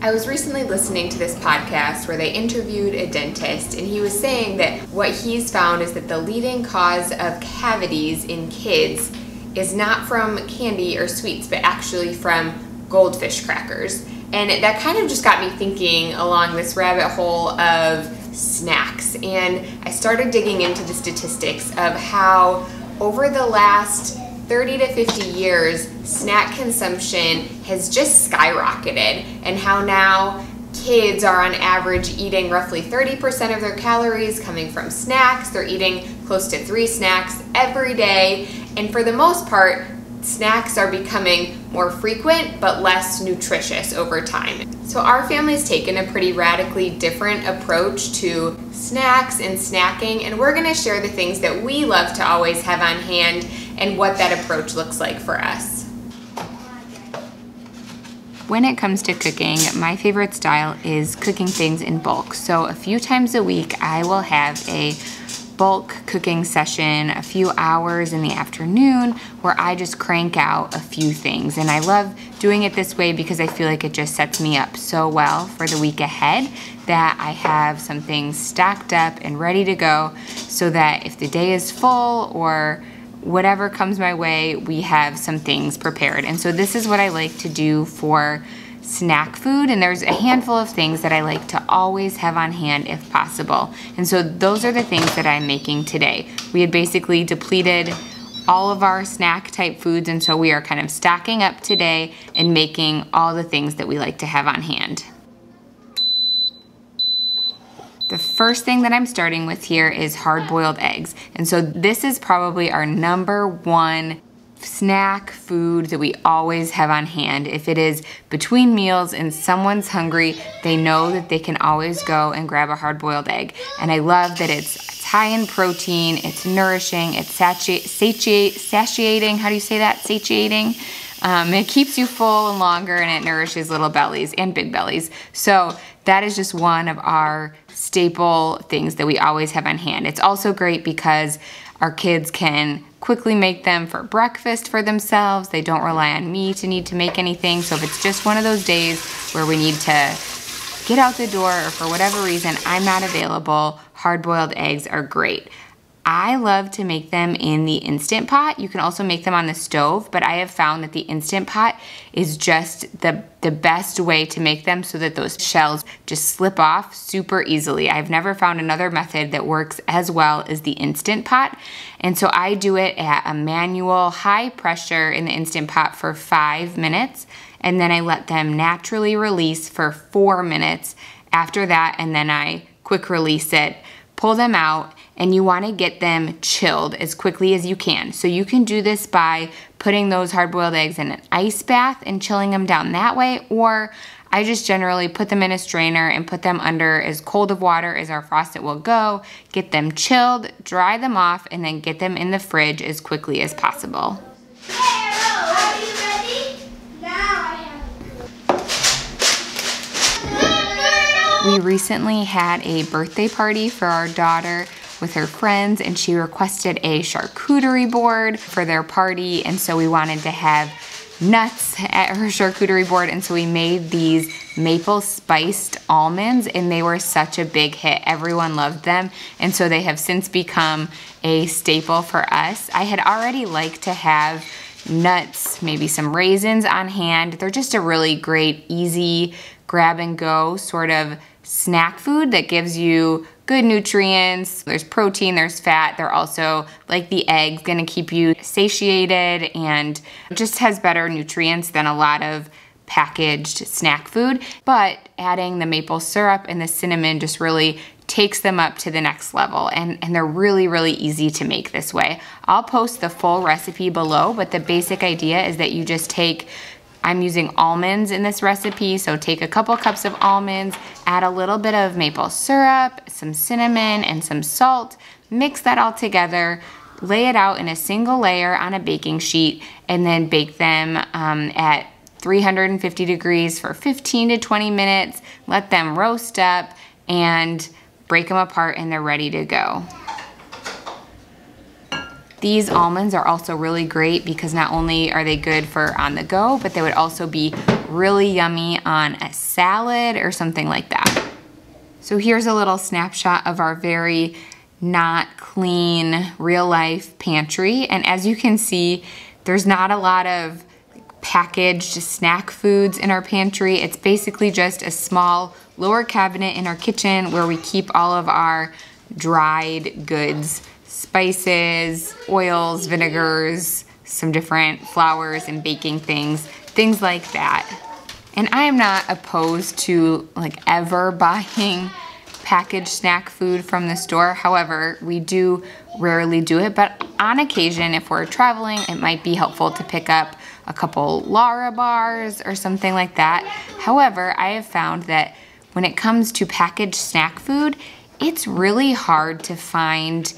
I was recently listening to this podcast where they interviewed a dentist, and he was saying that what he's found is that the leading cause of cavities in kids is not from candy or sweets, but actually from goldfish crackers. And that kind of just got me thinking along this rabbit hole of snacks. And I started digging into the statistics of how over the last 30 to 50 years, snack consumption has just skyrocketed, and how now kids are on average eating roughly 30% of their calories coming from snacks. They're eating close to 3 snacks every day, and for the most part, snacks are becoming more frequent but less nutritious over time. So our family's taken a pretty radically different approach to snacks and snacking, and we're gonna share the things that we love to always have on hand and what that approach looks like for us. When it comes to cooking, my favorite style is cooking things in bulk. So a few times a week, I will have a bulk cooking session, a few hours in the afternoon, where I just crank out a few things. And I love doing it this way because I feel like it just sets me up so well for the week ahead that I have some things stacked up and ready to go, so that if the day is full or whatever comes my way, we have some things prepared. And so this is what I like to do for snack food, and there's a handful of things that I like to always have on hand if possible. And so those are the things that I'm making today. We had basically depleted all of our snack type foods, and so we are kind of stocking up today and making all the things that we like to have on hand. The first thing that I'm starting with here is hard-boiled eggs. And so this is probably our #1 snack food that we always have on hand. If it is between meals and someone's hungry, they know that they can always go and grab a hard-boiled egg. And I love that it's high in protein, it's nourishing, it's satiating. How do you say that? Satiating. It keeps you full and longer, and it nourishes little bellies and big bellies. So that is just one of our staple things that we always have on hand. It's also great because our kids can quickly make them for breakfast for themselves. They don't rely on me to need to make anything. So if it's just one of those days where we need to get out the door, or for whatever reason I'm not available, hard-boiled eggs are great. I love to make them in the Instant Pot. You can also make them on the stove, but I have found that the Instant Pot is just the best way to make them, so that those shells just slip off super easily. I've never found another method that works as well as the Instant Pot. And so I do it at a manual high pressure in the Instant Pot for 5 minutes, and then I let them naturally release for 4 minutes after that, and then I quick release it, pull them out, and you want to get them chilled as quickly as you can. So you can do this by putting those hard-boiled eggs in an ice bath and chilling them down that way, or I just generally put them in a strainer and put them under as cold of water as our faucet will go, get them chilled, dry them off, and then get them in the fridge as quickly as possible. We recently had a birthday party for our daughter with her friends, and she requested a charcuterie board for their party, and so we wanted to have nuts at her charcuterie board, and so we made these maple spiced almonds, and they were such a big hit. Everyone loved them, and so they have since become a staple for us. I had already liked to have nuts, maybe some raisins on hand. They're just a really great, easy grab and go sort of snack food that gives you good nutrients. There's protein, there's fat. They're also, like the eggs, gonna keep you satiated and just has better nutrients than a lot of packaged snack food. But adding the maple syrup and the cinnamon just really takes them up to the next level, and they're really, really easy to make this way. I'll post the full recipe below, but the basic idea is that you just take, I'm using almonds in this recipe, so take a couple cups of almonds, add a little bit of maple syrup, some cinnamon, and some salt, mix that all together, lay it out in a single layer on a baking sheet, and then bake them at 350 degrees for 15 to 20 minutes, let them roast up, and break them apart, and they're ready to go. These almonds are also really great because not only are they good for on the go, but they would also be really yummy on a salad or something like that. So here's a little snapshot of our very not clean real life pantry. And as you can see, there's not a lot of packaged snack foods in our pantry. It's basically just a small lower cabinet in our kitchen where we keep all of our dried goods, spices, oils, vinegars, some different flours and baking things like that. And I am not opposed to like ever buying packaged snack food from the store. However, we do rarely do it, but on occasion, if we're traveling, it might be helpful to pick up a couple Lara bars or something like that. However, I have found that when it comes to packaged snack food, it's really hard to find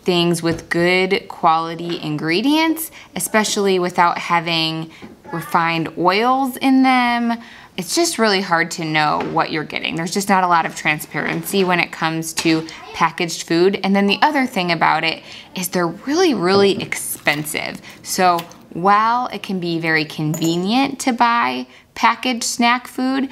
things with good quality ingredients, especially without having refined oils in them. It's just really hard to know what you're getting. There's just not a lot of transparency when it comes to packaged food. And then the other thing about it is they're really, really expensive. So while it can be very convenient to buy packaged snack food,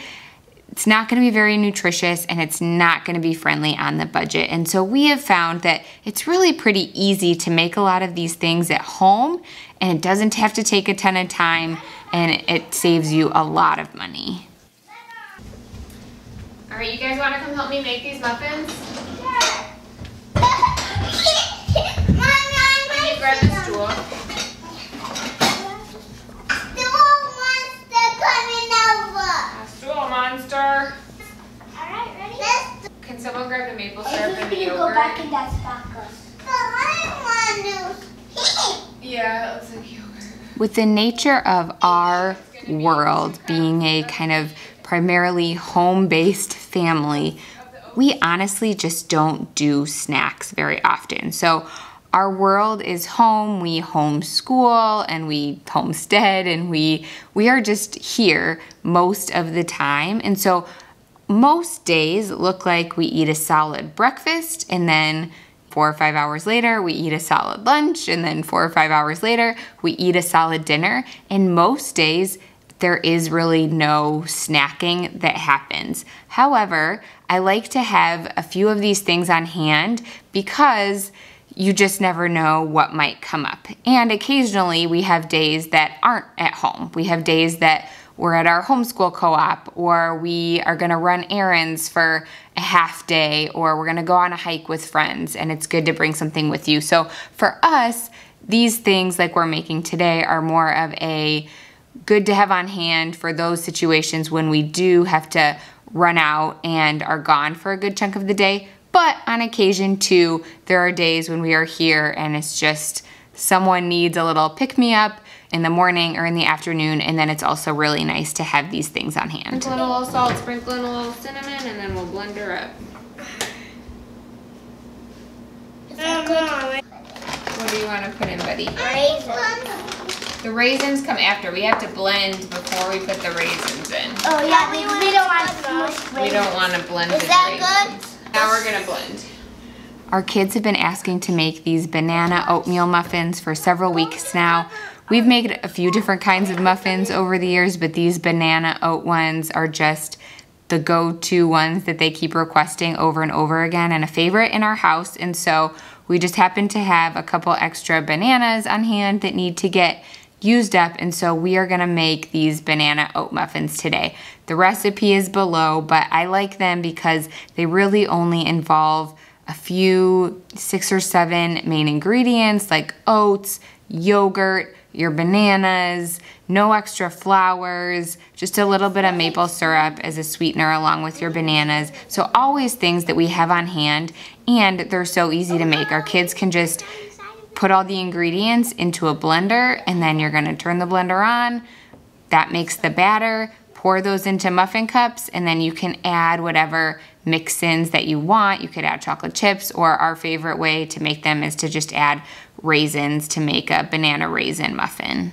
it's not gonna be very nutritious and it's not gonna be friendly on the budget. And so we have found that it's really pretty easy to make a lot of these things at home, and it doesn't have to take a ton of time, and it saves you a lot of money. All right, you guys wanna come help me make these muffins? Yeah. Can you grab the stool? Stool monster. Alright, ready? Can someone grab the maple syrup and the yogurt? Go back in that tacos. Yeah, it looks like yogurt. With the nature of our world being a kind of primarily home-based family, we honestly just don't do snacks very often. So our world is home, we homeschool and we homestead, and we are just here most of the time. And so most days look like we eat a solid breakfast, and then 4 or 5 hours later, we eat a solid lunch, and then 4 or 5 hours later, we eat a solid dinner. And most days, there is really no snacking that happens. However, I like to have a few of these things on hand because you just never know what might come up. And occasionally we have days that aren't at home. We have days that we're at our homeschool co-op, or we are gonna run errands for a half day, or we're gonna go on a hike with friends, and it's good to bring something with you. So for us, these things like we're making today are more of a good to have on hand for those situations when we do have to run out and are gone for a good chunk of the day. But on occasion too, there are days when we are here and it's just someone needs a little pick-me-up in the morning or in the afternoon, and then it's also really nice to have these things on hand. Sprinkle in a little salt, sprinkle in a little cinnamon, and then we'll blend her up. Is that good? What do you want to put in, buddy? Raisins. The raisins come after. We have to blend before we put the raisins in. Oh yeah, we don't want to smush raisins. We don't want to blend the raisins. Now we're gonna blend. Our kids have been asking to make these banana oatmeal muffins for several weeks now. We've made a few different kinds of muffins over the years, but these banana oat ones are just the go-to ones that they keep requesting over and over again, and a favorite in our house. And so we just happen to have a couple extra bananas on hand that need to get used up, and so we are gonna make these banana oat muffins today. The recipe is below, but I like them because they really only involve a few 6 or 7 main ingredients like oats, yogurt, your bananas, no extra flours, just a little bit of maple syrup as a sweetener along with your bananas. So always things that we have on hand, and they're so easy to make. Our kids can just put all the ingredients into a blender, and then you're gonna turn the blender on. That makes the batter. Pour those into muffin cups, and then you can add whatever mix-ins that you want. You could add chocolate chips, or our favorite way to make them is to just add raisins to make a banana raisin muffin.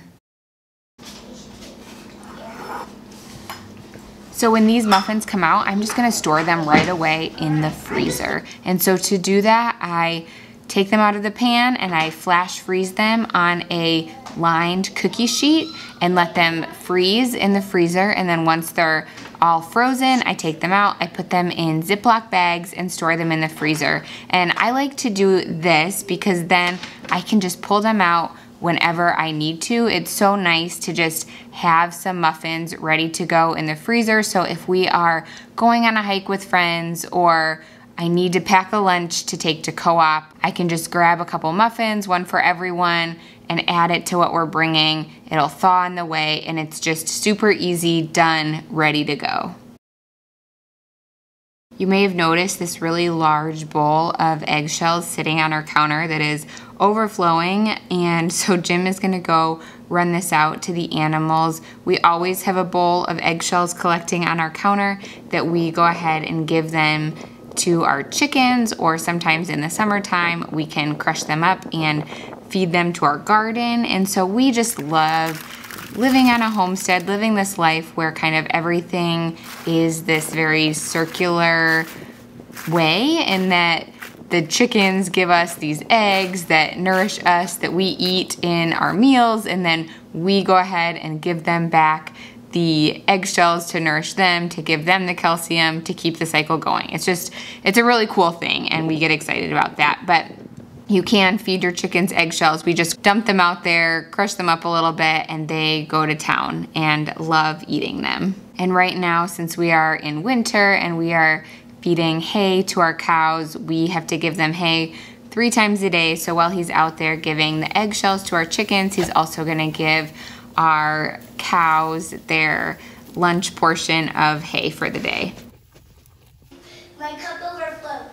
So when these muffins come out, I'm just gonna store them right away in the freezer. And so to do that, I take them out of the pan and I flash freeze them on a lined cookie sheet and let them freeze in the freezer. And then once they're all frozen, I take them out, I put them in Ziploc bags and store them in the freezer. And I like to do this because then I can just pull them out whenever I need to. It's so nice to just have some muffins ready to go in the freezer. So if we are going on a hike with friends or I need to pack a lunch to take to co-op, I can just grab a couple muffins, one for everyone, and add it to what we're bringing. It'll thaw on the way, and it's just super easy, done, ready to go. You may have noticed this really large bowl of eggshells sitting on our counter that is overflowing, and so Jim is gonna go run this out to the animals. We always have a bowl of eggshells collecting on our counter that we go ahead and give them to our chickens, or sometimes in the summertime we can crush them up and feed them to our garden. And so we just love living on a homestead, living this life where kind of everything is this very circular way, and that the chickens give us these eggs that nourish us, that we eat in our meals, and then we go ahead and give them back the eggshells to nourish them, to give them the calcium, to keep the cycle going. It's a really cool thing, and we get excited about that. But you can feed your chickens eggshells. We just dump them out there, crush them up a little bit, and they go to town and love eating them. And right now, since we are in winter and we are feeding hay to our cows, we have to give them hay 3 times a day. So while he's out there giving the eggshells to our chickens, he's also gonna give our cows their lunch portion of hay for the day. My cup overflows.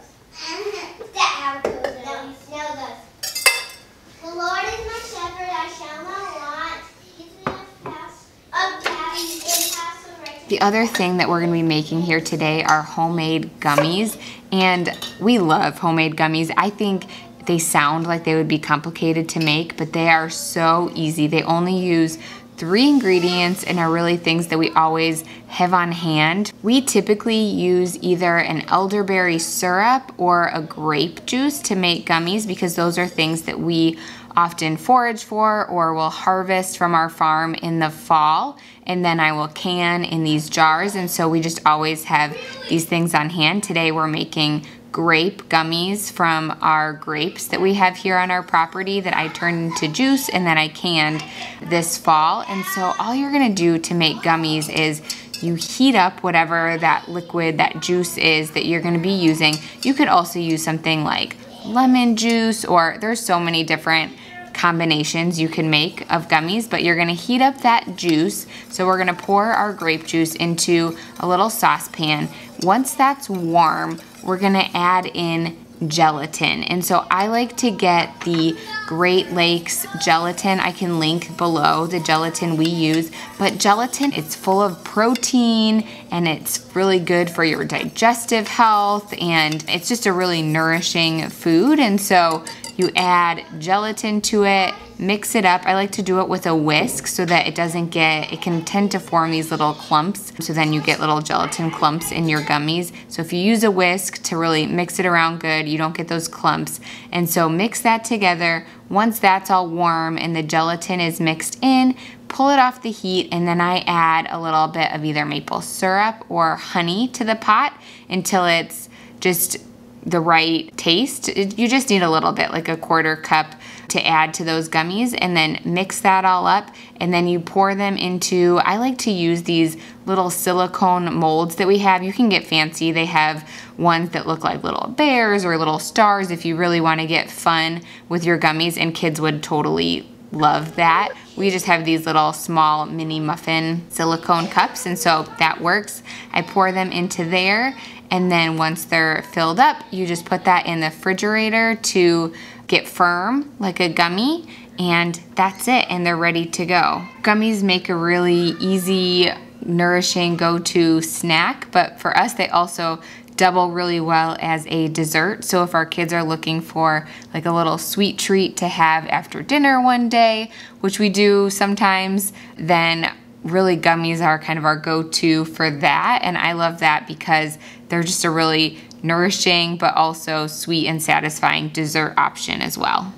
That how it goes. Now this. The Lord is my shepherd, I shall not want. He gives me a pass of pasture and paths of righteousness. The other thing that we're gonna be making here today are homemade gummies, and we love homemade gummies. I think they sound like they would be complicated to make, but they are so easy. They only use 3 ingredients and are really things that we always have on hand. We typically use either an elderberry syrup or a grape juice to make gummies because those are things that we often forage for or will harvest from our farm in the fall, and then I will can in these jars, and so we just always have these things on hand. Today we're making grape gummies from our grapes that we have here on our property that I turned into juice and then I canned this fall. And so all you're gonna do to make gummies is you heat up whatever that liquid, that juice is that you're gonna be using. You could also use something like lemon juice, or there's so many different combinations you can make of gummies, but you're gonna heat up that juice. So we're gonna pour our grape juice into a little saucepan. Once that's warm, we're gonna add in gelatin. And so I like to get the Great Lakes gelatin. I can link below the gelatin we use, but gelatin, it's full of protein and it's really good for your digestive health, and it's just a really nourishing food. And so you add gelatin to it, mix it up. I like to do it with a whisk so that it can tend to form these little clumps. So then you get little gelatin clumps in your gummies. So if you use a whisk to really mix it around good, you don't get those clumps. And so mix that together. Once that's all warm and the gelatin is mixed in, pull it off the heat, and then I add a little bit of either maple syrup or honey to the pot until it's just the right taste. You just need a little bit, like a 1/4 cup to add to those gummies, and then mix that all up, and then you pour them into, I like to use these little silicone molds that we have. You can get fancy. They have ones that look like little bears or little stars if you really want to get fun with your gummies, and kids would totally love that. We just have these little small mini muffin silicone cups, and so that works. I pour them into there, and then once they're filled up, you just put that in the refrigerator to get firm like a gummy, and that's it, and they're ready to go. Gummies make a really easy, nourishing go-to snack, but for us they also double really well as a dessert. So if our kids are looking for like a little sweet treat to have after dinner one day, which we do sometimes, then really gummies are kind of our go-to for that. And I love that because they're just a really nourishing, but also sweet and satisfying dessert option as well.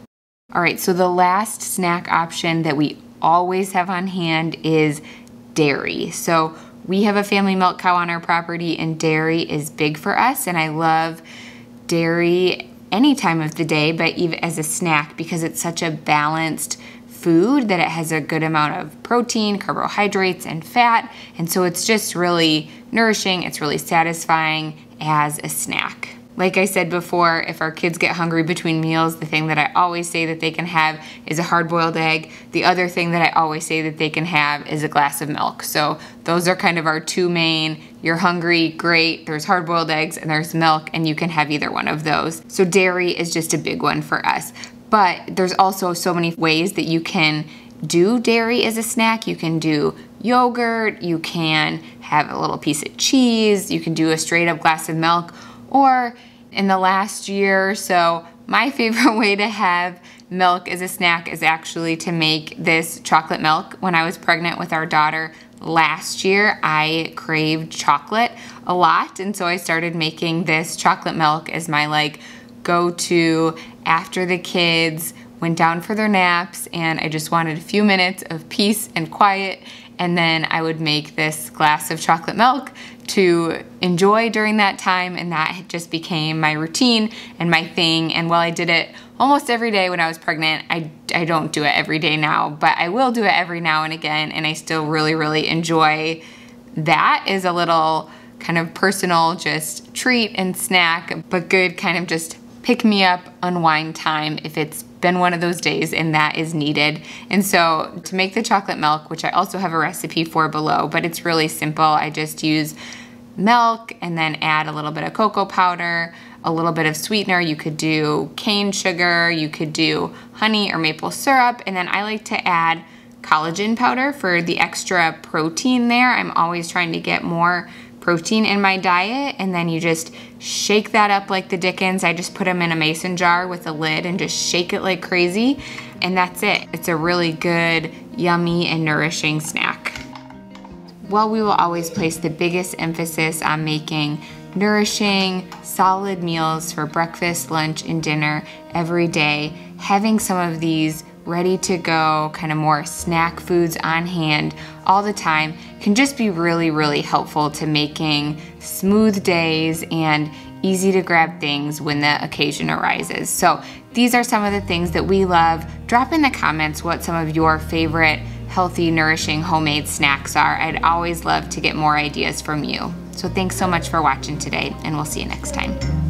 All right, so the last snack option that we always have on hand is dairy. So we have a family milk cow on our property, and dairy is big for us, and I love dairy any time of the day, but even as a snack, because it's such a balanced food that it has a good amount of protein, carbohydrates, and fat, and so it's just really nourishing. It's really satisfying as a snack. Like I said before, if our kids get hungry between meals, the thing that I always say that they can have is a hard-boiled egg. The other thing that I always say that they can have is a glass of milk. So those are kind of our two main. You're hungry, great. There's hard-boiled eggs and there's milk, and you can have either one of those. So dairy is just a big one for us. But there's also so many ways that you can do dairy as a snack. You can do yogurt, you can have a little piece of cheese, you can do a straight up glass of milk, or in the last year or so, my favorite way to have milk as a snack is actually to make this chocolate milk. When I was pregnant with our daughter last year, I craved chocolate a lot, and so I started making this chocolate milk as my go-to after the kids went down for their naps and I just wanted a few minutes of peace and quiet, and then I would make this glass of chocolate milk to enjoy during that time, and that just became my routine and my thing. And while I did it almost every day when I was pregnant, I don't do it every day now, but I will do it every now and again, and I still really enjoy that as a little kind of personal just treat and snack, but good kind of just pick me up, unwind time if it's been one of those days and that is needed. And so to make the chocolate milk, which I also have a recipe for below, but it's really simple. I just use milk and then add a little bit of cocoa powder, a little bit of sweetener. You could do cane sugar, you could do honey or maple syrup, and then I like to add collagen powder for the extra protein there. I'm always trying to get more protein in my diet, and then you just shake that up like the dickens. I just put them in a mason jar with a lid and just shake it like crazy, and that's it. It's a really good, yummy, and nourishing snack. While we will always place the biggest emphasis on making nourishing, solid meals for breakfast, lunch, and dinner every day, having some of these ready to go, kind of more snack foods on hand all the time can just be really helpful to making smooth days and easy to grab things when the occasion arises. So these are some of the things that we love. Drop in the comments what some of your favorite healthy, nourishing homemade snacks are. I'd always love to get more ideas from you. So thanks so much for watching today, and we'll see you next time.